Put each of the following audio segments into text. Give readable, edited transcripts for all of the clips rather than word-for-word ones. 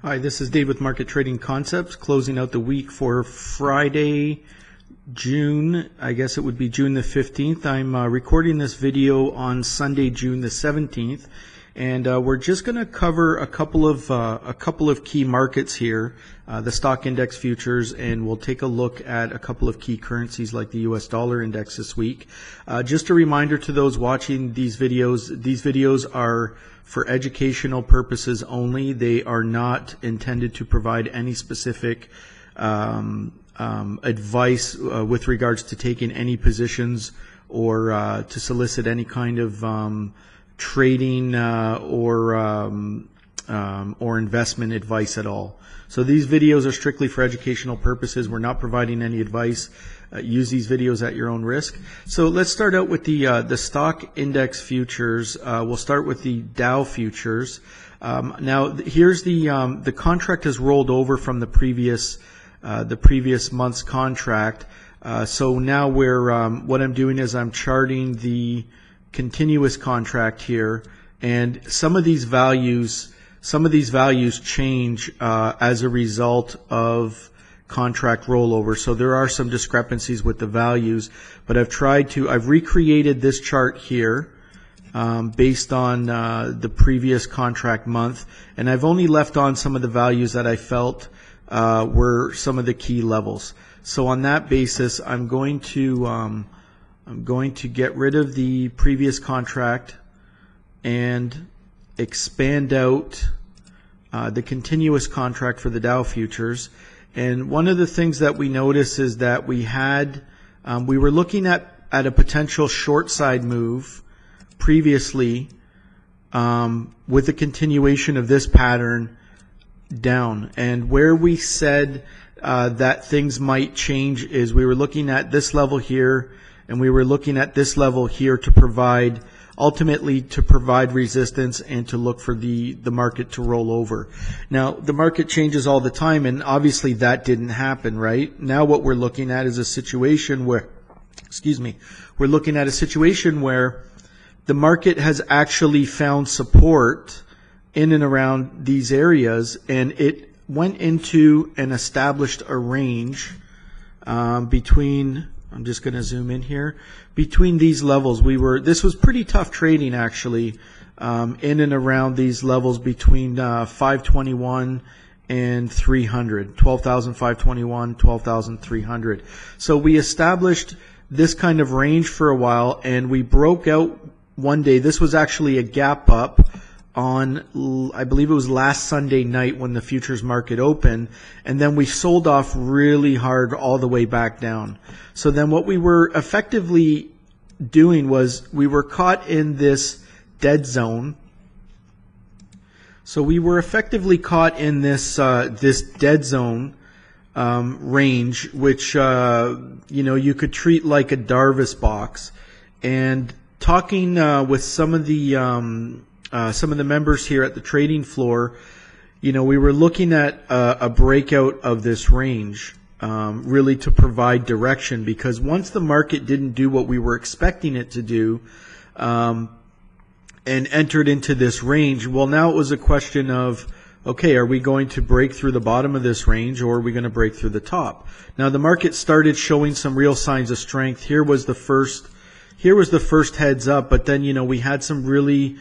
Hi, this is Dave with Market Trading Concepts, closing out the week for Friday, June, I guess it would be June the 15th. I'm recording this video on Sunday, June the 17th, and we're just going to cover a couple of key markets here, the Stock Index Futures, and we'll take a look at a couple of key currencies like the US dollar index this week. Just a reminder to those watching these videos are for educational purposes only. They are not intended to provide any specific advice with regards to taking any positions or to solicit any kind of trading or investment advice at all. So these videos are strictly for educational purposes. We're not providing any advice. Use these videos at your own risk. So let's start out with the Stock Index Futures. We'll start with the Dow Futures. Now here's the contract has rolled over from the previous month's contract. So now what I'm doing is I'm charting the continuous contract here, and some of these values change as a result of contract rollover. So there are some discrepancies with the values, but I've recreated this chart here based on the previous contract month, and I've only left on some of the values that I felt were some of the key levels. So on that basis, I'm going to get rid of the previous contract and expand out the continuous contract for the Dow Futures. And one of the things that we notice is that we were looking at a potential short side move previously with the continuation of this pattern down. And where we said that things might change is we were looking at this level here, and we were looking at this level here to ultimately provide resistance and to look for the market to roll over. Now, the market changes all the time, and obviously that didn't happen, right? Now what we're looking at is a situation where, we're looking at a situation where the market has actually found support in and around these areas, and it went into and established a range between, I'm just going to zoom in here, between these levels. This was pretty tough trading actually, in and around these levels between 521 and 300, 12,521, 12,300. So we established this kind of range for a while, and we broke out one day. This was actually a gap up on, I believe it was last Sunday night when the futures market opened, and then we sold off really hard all the way back down. So then what we were effectively doing was we were caught in this dead zone. So we were effectively caught in this dead zone range, which you could treat like a Darvis box. And talking with some of the members here at the trading floor, we were looking at a breakout of this range, really to provide direction, because once the market didn't do what we were expecting it to do, and entered into this range, well, now it was a question of, okay, are we going to break through the bottom of this range, or are we going to break through the top? Now the market started showing some real signs of strength. Here was the first heads up, but then we had some really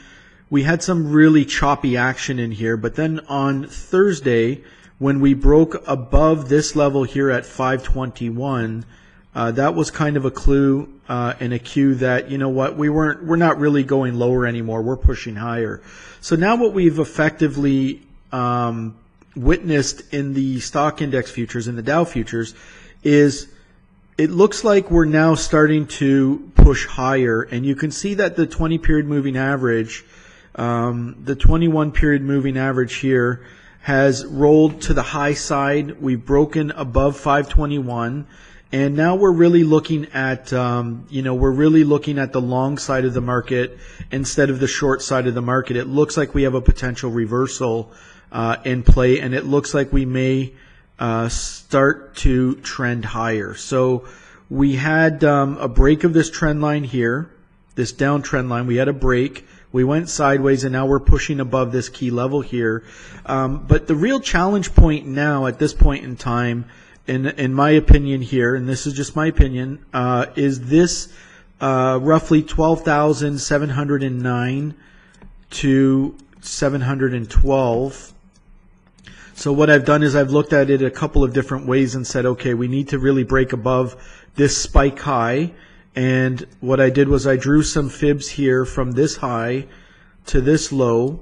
choppy action in here. But then on Thursday, when we broke above this level here at 521, that was kind of a clue and a cue that, we're not really going lower anymore. We're pushing higher. So now what we've effectively witnessed in the Stock Index Futures, in the Dow Futures, is it looks like we're now starting to push higher. And you can see that the 20-period moving average, the 21-period moving average here, has rolled to the high side. We've broken above 521, and now we're really looking at the long side of the market instead of the short side of the market. It looks like we have a potential reversal in play, and it looks like we may start to trend higher. So we had a break of this trend line here, this downtrend line. We had a break. We went sideways, and now we're pushing above this key level here. But the real challenge point now at this point in time, in my opinion here, and this is just my opinion, is this roughly 12,709 to 712. So what I've done is I've looked at it a couple of different ways and said, okay, we need to really break above this spike high. And what I did was I drew some fibs here from this high to this low.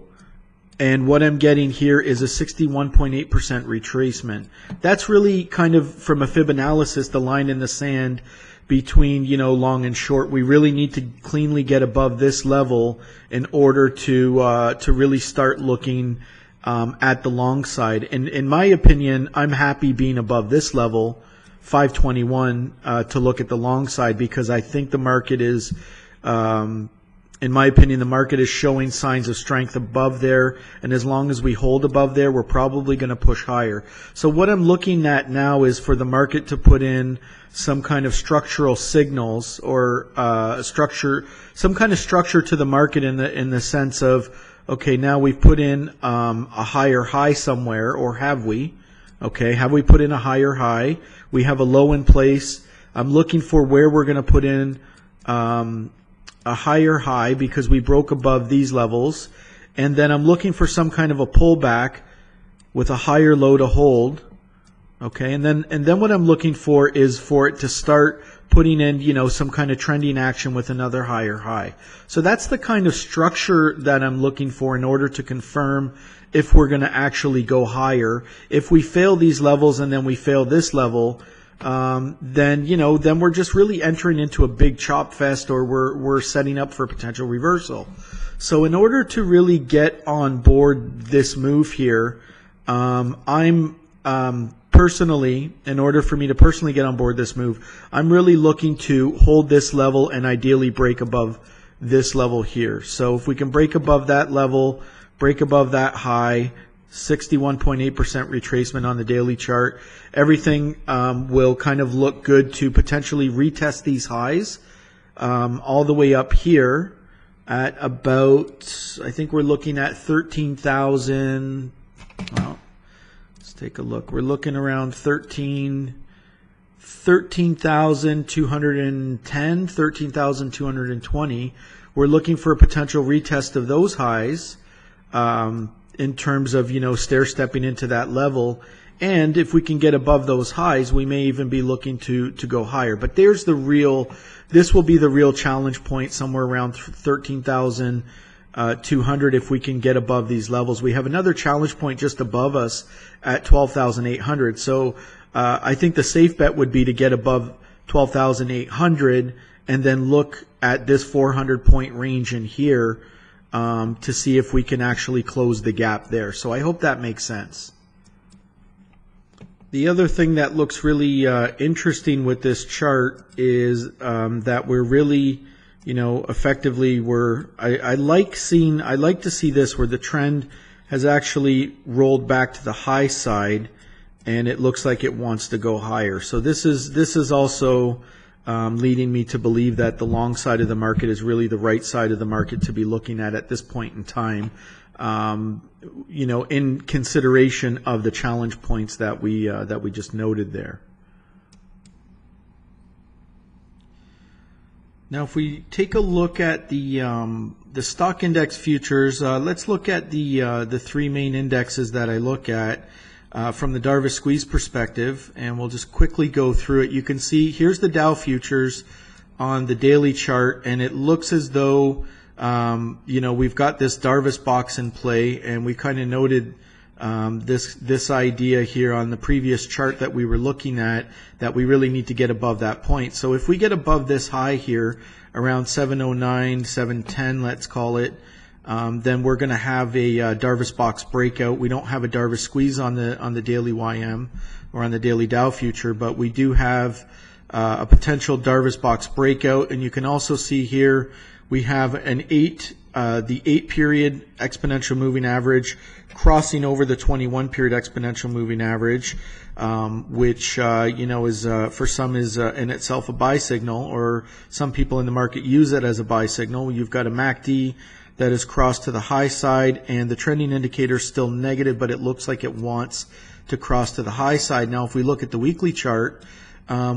And what I'm getting here is a 61.8% retracement. That's really kind of, from a fib analysis, the line in the sand between, long and short. We really need to cleanly get above this level in order to really start looking at the long side. And in my opinion, I'm happy being above this level, 521, to look at the long side, because I think the market is, in my opinion, the market is showing signs of strength above there. And as long as we hold above there, we're probably going to push higher. So what I'm looking at now is for the market to put in some kind of structural signals, or some kind of structure to the market in the sense of, okay, now we've put in a higher high somewhere, or have we? Okay, have we put in a higher high? We have a low in place. I'm looking for where we're going to put in a higher high, because we broke above these levels. And then I'm looking for some kind of a pullback with a higher low to hold. Okay, and then what I'm looking for is for it to start putting in, some kind of trending action with another higher high. So that's the kind of structure that I'm looking for in order to confirm if we're going to actually go higher. If we fail these levels and then we fail this level, then we're just really entering into a big chop fest, or we're setting up for a potential reversal. So in order to really get on board this move here, personally, in order for me to personally get on board this move, I'm really looking to hold this level and ideally break above this level here. So if we can break above that level, break above that high, 61.8% retracement on the daily chart, everything will kind of look good to potentially retest these highs all the way up here at about, I think we're looking at 13,000. Well, let's take a look. We're looking around 13,210, 13,220. We're looking for a potential retest of those highs in terms of, stair-stepping into that level. And if we can get above those highs, we may even be looking to go higher. But this will be the real challenge point, somewhere around 13,200 if we can get above these levels. We have another challenge point just above us at 12,800. So I think the safe bet would be to get above 12,800 and then look at this 400-point range in here to see if we can actually close the gap there. So I hope that makes sense. The other thing that looks really interesting with this chart is that we're really, effectively I like to see this where the trend has actually rolled back to the high side, and it looks like it wants to go higher. So this is also leading me to believe that the long side of the market is really the right side of the market to be looking at this point in time. In consideration of the challenge points that we just noted there. Now, if we take a look at the stock index futures, let's look at the three main indexes that I look at from the Darvas squeeze perspective, and we'll just quickly go through it. You can see here's the Dow futures on the daily chart, and it looks as though we've got this Darvas box in play, and we kind of noted this idea here on the previous chart that we were looking at, that we really need to get above that point. So if we get above this high here, around 709, 710, let's call it, then we're going to have a Darvas box breakout. We don't have a Darvas squeeze on the daily YM or on the daily Dow future, but we do have a potential Darvas box breakout. And you can also see here we have the 8 period exponential moving average crossing over the 21 period exponential moving average, which is for some is in itself a buy signal, or some people in the market use it as a buy signal. You've got a MACD that has crossed to the high side, and the trending indicator is still negative, but it looks like it wants to cross to the high side. Now, if we look at the weekly chart,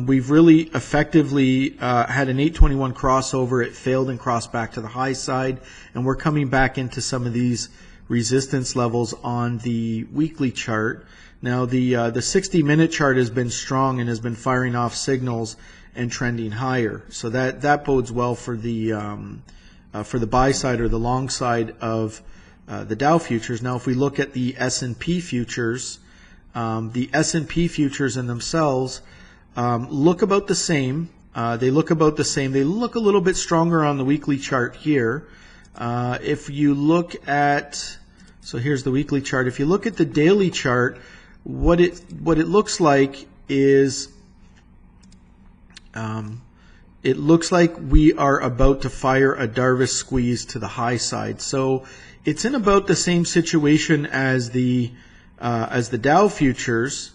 we've really effectively had an 821 crossover. It failed and crossed back to the high side, and we're coming back into some of these resistance levels on the weekly chart. Now, the 60-minute chart has been strong and has been firing off signals and trending higher. So that bodes well for the buy side or the long side of the Dow futures. Now, if we look at the S&P futures, the S&P futures in themselves look about the same. They look about the same. They look a little bit stronger on the weekly chart here. If you look at, so here's the weekly chart. If you look at the daily chart, what it looks like is, it looks like we are about to fire a Darvis squeeze to the high side. So it's in about the same situation as the Dow futures,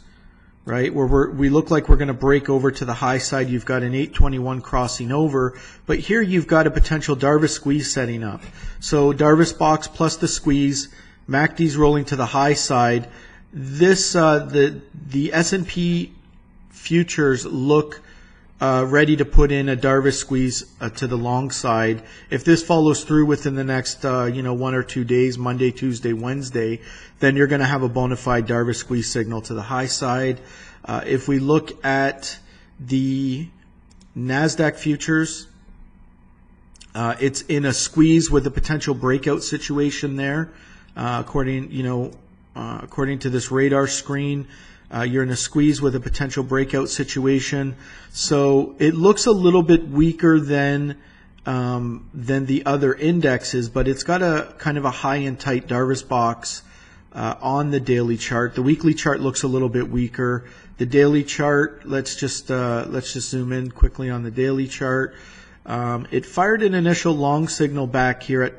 right? Where we look like we're going to break over to the high side. You've got an 821 crossing over, but here you've got a potential Darvis squeeze setting up. So Darvis box plus the squeeze, MACD's rolling to the high side. This the S&P futures look ready to put in a Darvis squeeze to the long side. If this follows through within the next 1 or 2 days, Monday, Tuesday, Wednesday, then you're going to have a bona fide Darvis squeeze signal to the high side. If we look at the Nasdaq futures, it's in a squeeze with a potential breakout situation there. According to this radar screen, you're in a squeeze with a potential breakout situation. So it looks a little bit weaker than the other indexes, but it's got a kind of a high and tight Darvis box on the daily chart. The weekly chart looks a little bit weaker. The daily chart, let's just zoom in quickly on the daily chart. It fired an initial long signal back here at,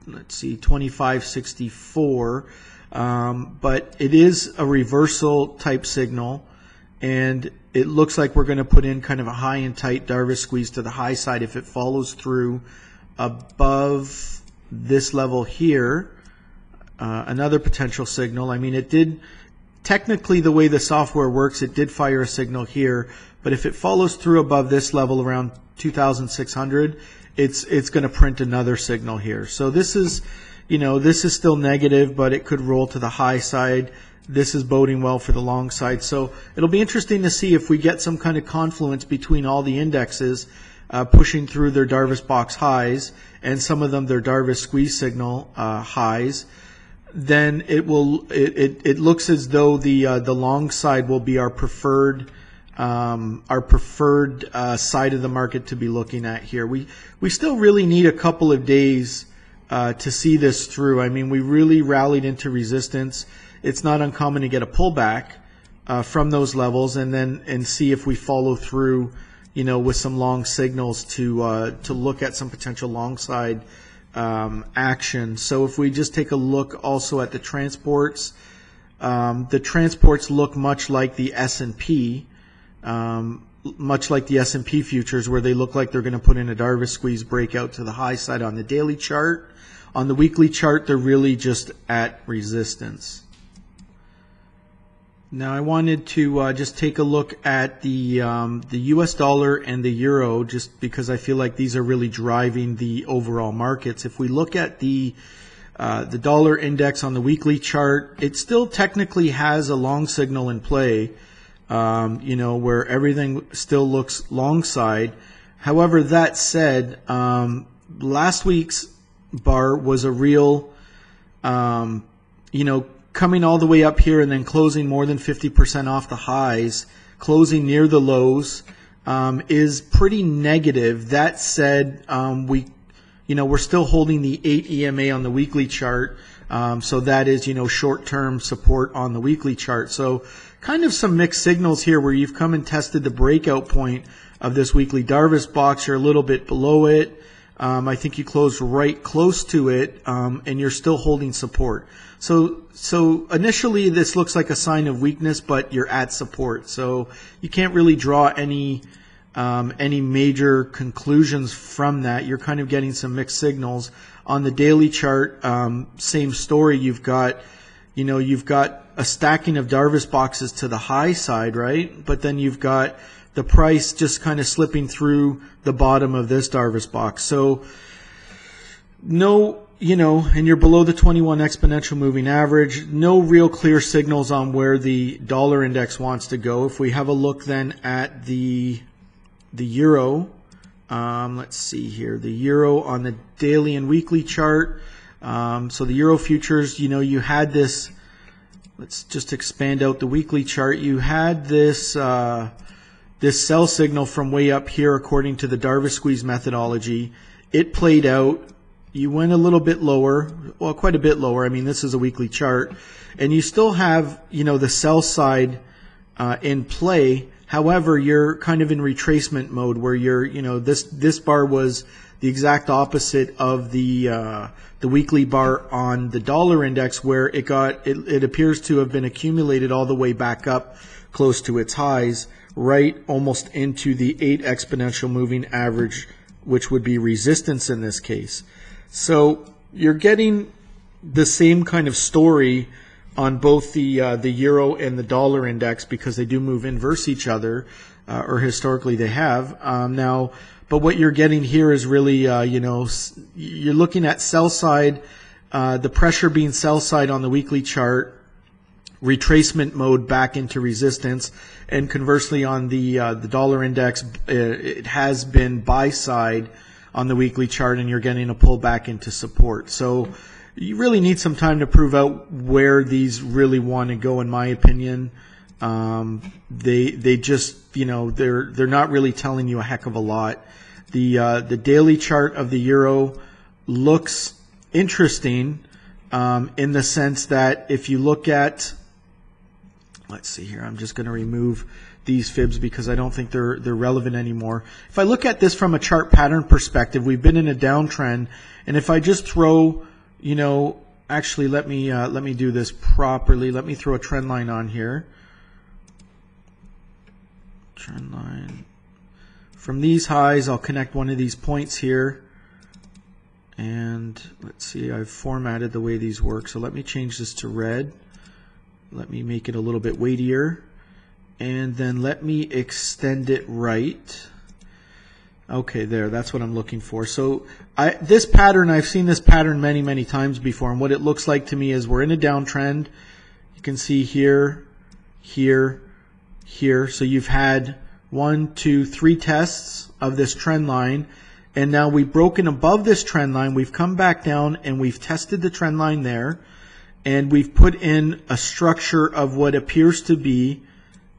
let's see, 2564. But it is a reversal type signal, and it looks like we're going to put in kind of a high and tight Darvis squeeze to the high side if it follows through above this level here. Another potential signal. I mean, it did, technically the way the software works, it did fire a signal here, but if it follows through above this level around 2,600, it's going to print another signal here. So this is, this is still negative, but it could roll to the high side. This is boding well for the long side. So it'll be interesting to see if we get some kind of confluence between all the indexes pushing through their Darvis box highs and some of them their Darvis squeeze signal highs. Then it looks as though the long side will be our preferred side of the market to be looking at here. We still really need a couple of days to see this through. I mean, we really rallied into resistance. It's not uncommon to get a pullback from those levels and see if we follow through, with some long signals to look at some potential long side action. So if we just take a look also at the transports look much like the S&P. Much like the S&P futures, where they look like they're going to put in a Darvis squeeze breakout to the high side on the daily chart. On the weekly chart, they're really just at resistance. Now I wanted to just take a look at the US dollar and the euro, just because I feel like these are really driving the overall markets. If we look at the dollar index on the weekly chart, it still technically has a long signal in play. Where everything still looks long side. However, that said, last week's bar was a real, coming all the way up here and then closing more than 50% off the highs, closing near the lows, is pretty negative. That said, we're still holding the 8 EMA on the weekly chart. So that is, short-term support on the weekly chart. So kind of some mixed signals here where you've come and tested the breakout point of this weekly Darvis box. You're a little bit below it. I think you closed right close to it, and you're still holding support. So initially this looks like a sign of weakness, but you're at support. So you can't really draw any any major conclusions from that. You're kind of getting some mixed signals. On the daily chart, same story. You've got a stacking of Darvas boxes to the high side, right? But then you've got the price just kind of slipping through the bottom of this Darvas box. So and you're below the 21 exponential moving average. No real clear signals on where the dollar index wants to go. If we have a look then at the euro, let's see here, the euro on the daily and weekly chart. So the euro futures, you had this. Let's just expand out the weekly chart. You had this this sell signal from way up here according to the Darvas squeeze methodology. It played out. You went a little bit lower, well, quite a bit lower. I mean, this is a weekly chart, and you still have, the sell side in play. However, you're kind of in retracement mode where you're, this bar was the exact opposite of the weekly bar on the dollar index, where it appears to have been accumulated all the way back up close to its highs, right almost into the 8 exponential moving average, which would be resistance in this case. So you're getting the same kind of story on both the euro and the dollar index, because they do move inverse each other, or historically they have. Now, but what you're getting here is really, you're looking at sell side, the pressure being sell side on the weekly chart, retracement mode back into resistance, and conversely on the dollar index, it has been buy side on the weekly chart, and you're getting a pullback into support. So you really need some time to prove out where these really want to go, in my opinion. They just, they're not really telling you a heck of a lot. The daily chart of the euro looks interesting, in the sense that if you look at, let's see here, I'm just going to remove these fibs because I don't think they're relevant anymore. If I look at this from a chart pattern perspective, we've been in a downtrend, and if I just throw, actually let me do this properly. Let me throw a trend line on here. Trend line. From these highs, I'll connect one of these points here, and let's see, I've formatted the way these work. So let me change this to red. Let me make it a little bit weightier. And then let me extend it right. Okay, there, that's what I'm looking for. So this pattern, I've seen this pattern many, many times before. And what it looks like to me is we're in a downtrend. You can see here, here, here. So you've had 1, 2, 3 tests of this trend line. And now we've broken above this trend line. We've come back down and we've tested the trend line there. And we've put in a structure of what appears to be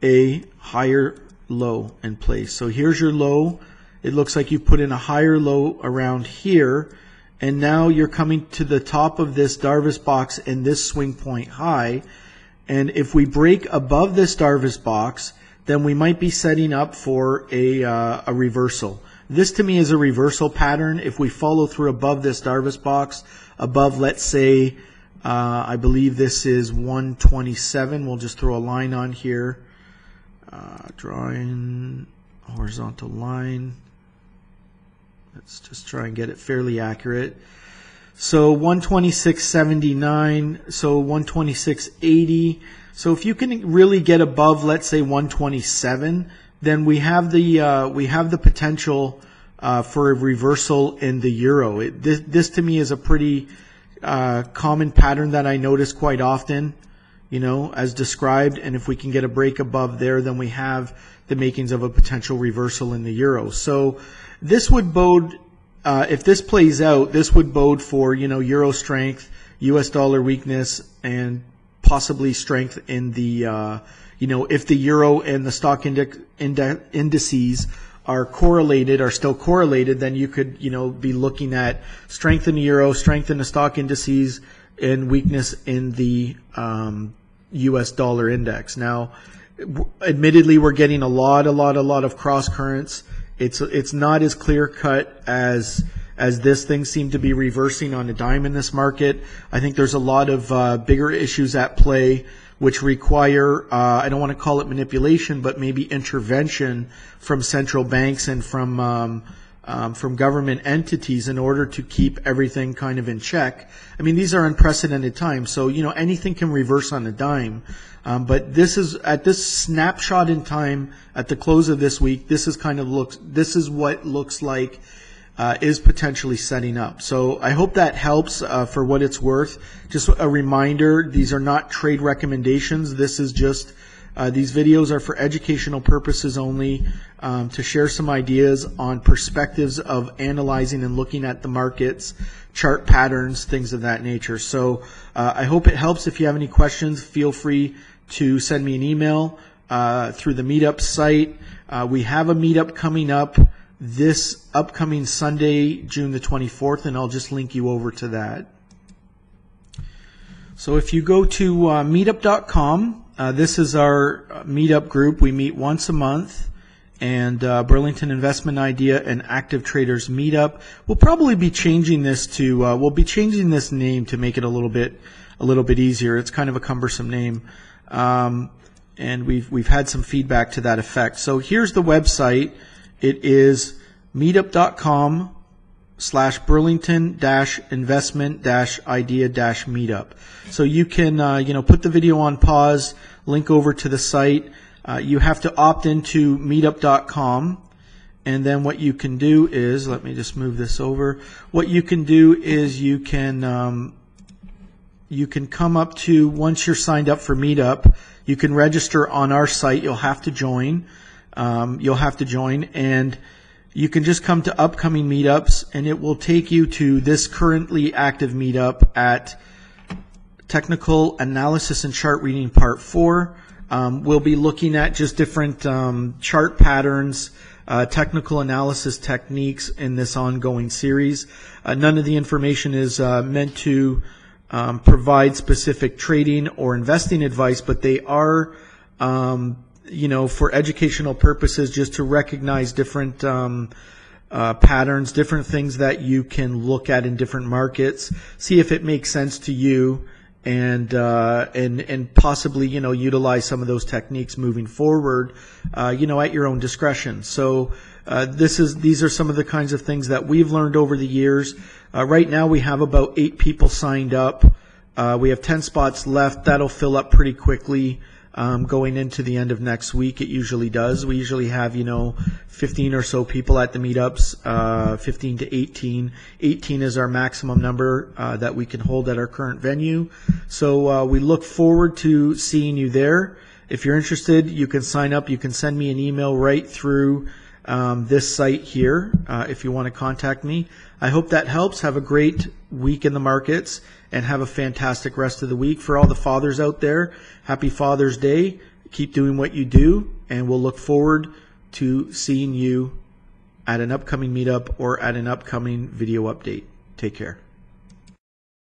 a higher low in place. So here's your low. It looks like you put in a higher low around here, and now you're coming to the top of this Darvas box and this swing point high. And if we break above this Darvas box, then we might be setting up for a reversal. This to me is a reversal pattern. If we follow through above this Darvas box, above, let's say, I believe this is 127. We'll just throw a line on here. Drawing horizontal line. Let's just try and get it fairly accurate. So 126.79, so 126.80. So if you can really get above, let's say 127, then we have the potential for a reversal in the euro. This to me is a pretty common pattern that I notice quite often, as described. And if we can get a break above there, then we have the makings of a potential reversal in the euro. So this would bode, if this plays out, this would bode for, euro strength, US dollar weakness, and possibly strength in the, if the euro and the stock indices are correlated, are still correlated, then you could, be looking at strength in the euro, strength in the stock indices, and weakness in the US dollar index. Now, admittedly, we're getting a lot of cross currents. It's not as clear cut as this. Things seem to be reversing on a dime in this market. I think there's a lot of bigger issues at play which require, I don't want to call it manipulation, but maybe intervention from central banks and from government entities in order to keep everything kind of in check. I mean, these are unprecedented times, so, you know, anything can reverse on a dime. But this is, at this snapshot in time, at the close of this week, this is what looks like is potentially setting up. So I hope that helps for what it's worth. Just a reminder, these are not trade recommendations. This is just, these videos are for educational purposes only, to share some ideas on perspectives of analyzing and looking at the markets, chart patterns, things of that nature. So I hope it helps. If you have any questions, feel free to send me an email through the Meetup site. We have a meetup coming up this upcoming Sunday, June the 24th, and I'll just link you over to that. So if you go to meetup.com, this is our meetup group. We meet once a month, and Burlington Investment Idea and Active Traders Meetup. We'll probably be changing this to we'll be changing this name to make it a little bit easier. It's kind of a cumbersome name, and we've had some feedback to that effect. So here's the website. It is meetup.com/Burlington-investment-idea-meetup. So you can put the video on pause, link over to the site. You have to opt into meetup.com, and then what you can do is, let me just move this over. What you can do is you can come up to, once you're signed up for Meetup, you can register on our site. You'll have to join. And you can just come to upcoming meetups, and it will take you to this currently active meetup at Technical Analysis and Chart Reading Part 4. We'll be looking at just different chart patterns, technical analysis techniques in this ongoing series. None of the information is meant to provide specific trading or investing advice, but they are for educational purposes, just to recognize different patterns, different things that you can look at in different markets, see if it makes sense to you, and possibly utilize some of those techniques moving forward, at your own discretion. So these are some of the kinds of things that we've learned over the years. Right now we have about 8 people signed up. We have 10 spots left. That'll fill up pretty quickly. Going into the end of next week, it usually does. We usually have, 15 or so people at the meetups, 15 to 18. 18 is our maximum number that we can hold at our current venue. So we look forward to seeing you there. If you're interested, you can sign up. You can send me an email right through this site here if you want to contact me. I hope that helps. Have a great week in the markets, and have a fantastic rest of the week. For all the fathers out there, happy Father's Day. Keep doing what you do, and we'll look forward to seeing you at an upcoming meetup or at an upcoming video update. Take care.